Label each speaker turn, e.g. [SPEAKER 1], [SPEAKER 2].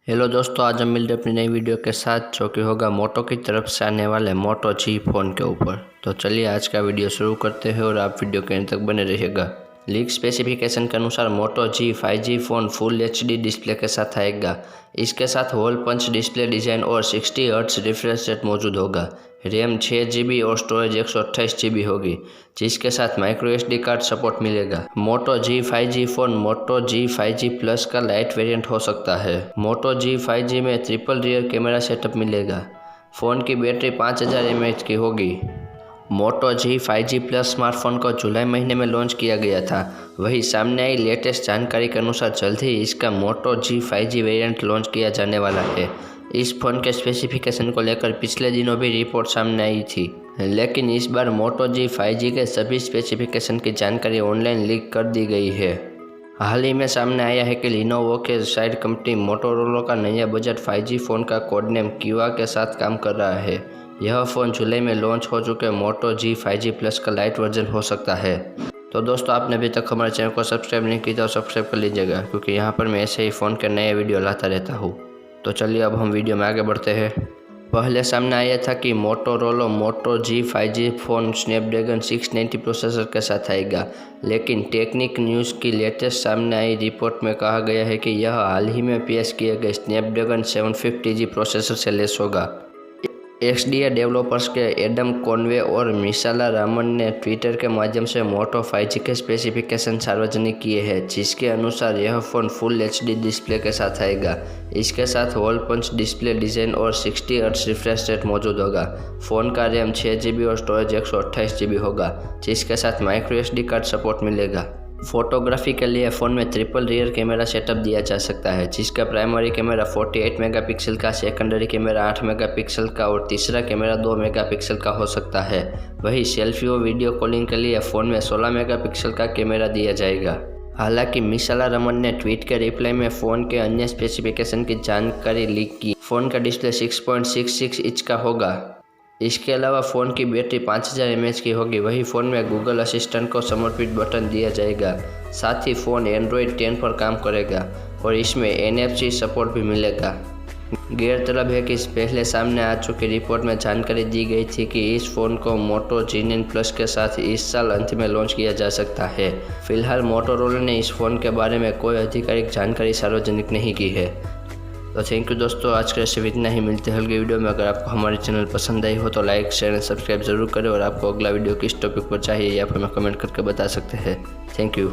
[SPEAKER 1] Hello दोस्तों, आज हम मिल रहे अपनी नई वीडियो के साथ जो कि होगा मोटो की तरफ से आने वाले मोटो जी फ़ोन के ऊपर। तो चलिए आज का वीडियो शुरू करते हैं और आप वीडियो के अंत तक बने रहिएगा। लीक स्पेसिफिकेशन के अनुसार मोटो जी 5G phone full HD display के साथ आएगा। इसके साथ होल पंच डिस्प्ले डिज़ाइन और 60 हर्ट्ज रिफ्रेश रेट मौजूद होगा। रैम 6GB और स्टोरेज 128GB होगी, जिसके साथ माइक्रो SD कार्ड सपोर्ट मिलेगा। मोटो जी 5G फ़ोन मोटो जी 5G प्लस का लाइट वेरिएंट हो सकता है। मोटो जी 5G में ट्रिपल रियर कैमरा सेटअप मिलेगा। फ़ोन की बैटरी 5000 mAh की होगी। मोटो जी 5G प्लस स्मार्टफोन को जुलाई महीने में लॉन्च किया गया था। वहीं सामने आई लेटेस्ट जानकारी के अनुसार जल्द ही इसका मोटो जी 5G वेरिएंट लॉन्च किया जाने वाला है। इस फ़ोन के स्पेसिफिकेशन को लेकर पिछले दिनों भी रिपोर्ट सामने आई थी, लेकिन इस बार मोटो जी 5G के सभी स्पेसिफिकेशन की जानकारी ऑनलाइन लीक कर दी गई है। हाल ही में सामने आया है कि लिनोवो के साइड कंपनी मोटोरोला का नया बजट 5G फ़ोन का कोडनेम कीवा के साथ काम कर रहा है। यह फ़ोन जुलाई में लॉन्च हो चुके मोटो जी 5G प्लस का लाइट वर्जन हो सकता है। तो दोस्तों, आपने अभी तक हमारे चैनल को सब्सक्राइब नहीं किया तो सब्सक्राइब कर लीजिएगा, क्योंकि यहाँ पर मैं ऐसे ही फ़ोन के नए वीडियो लाता रहता हूँ। तो चलिए अब हम वीडियो में आगे बढ़ते हैं। पहले सामने आया था कि मोटोरोला मोटो जी 5G फ़ोन स्नैपड्रैगन 690 प्रोसेसर के साथ आएगा, लेकिन टेक्निक न्यूज़ की लेटेस्ट सामने आई रिपोर्ट में कहा गया है कि यह हाल ही में पेश किए गए स्नैपड्रैगन 750G प्रोसेसर से लैस होगा। XDA डेवलपर्स के एडम कॉनवे और मिशाला रामन ने ट्विटर के माध्यम से मोटो 5G के स्पेसिफिकेशन सार्वजनिक किए हैं, जिसके अनुसार यह फ़ोन फुल एचडी डिस्प्ले के साथ आएगा। इसके साथ होल पंच डिस्प्ले डिज़ाइन और 60 हर्ट्ज रिफ्रेश रेट मौजूद होगा। फ़ोन का रैम 6GB और स्टोरेज 128GB होगा, जिसके साथ माइक्रो SD कार्ड सपोर्ट मिलेगा। फोटोग्राफी के लिए फ़ोन में ट्रिपल रियर कैमरा सेटअप दिया जा सकता है, जिसका प्राइमरी कैमरा 48 मेगापिक्सल का, सेकेंडरी कैमरा 8 मेगापिक्सल का और तीसरा कैमरा 2 मेगापिक्सल का हो सकता है। वहीं सेल्फी और वीडियो कॉलिंग के लिए फ़ोन में 16 मेगापिक्सल का कैमरा दिया जाएगा। हालांकि मिशाला रमन ने ट्वीट के रिप्लाई में फ़ोन के अन्य स्पेसिफिकेशन की जानकारी लीक की। फ़ोन का डिस्प्ले 6.66 इंच का होगा। इसके अलावा फ़ोन की बैटरी 5000 mAh की होगी। वही फ़ोन में गूगल असिस्टेंट को समर्पित बटन दिया जाएगा। साथ ही फ़ोन एंड्रॉयड 10 पर काम करेगा और इसमें NFC सपोर्ट भी मिलेगा। गौरतलब है कि पहले सामने आ चुकी रिपोर्ट में जानकारी दी गई थी कि इस फ़ोन को मोटो G9 प्लस के साथ इस साल अंत में लॉन्च किया जा सकता है। फिलहाल मोटोरोला ने इस फ़ोन के बारे में कोई आधिकारिक जानकारी सार्वजनिक नहीं की है। तो थैंक यू दोस्तों, आज के सिर्फ इतना ही। मिलते हैं अगले वीडियो में। अगर आपको हमारे चैनल पसंद आई हो तो लाइक शेयर एंड सब्सक्राइब जरूर करें, और आपको अगला वीडियो किस टॉपिक पर चाहिए या फिर हमें कमेंट करके बता सकते हैं। Thank you.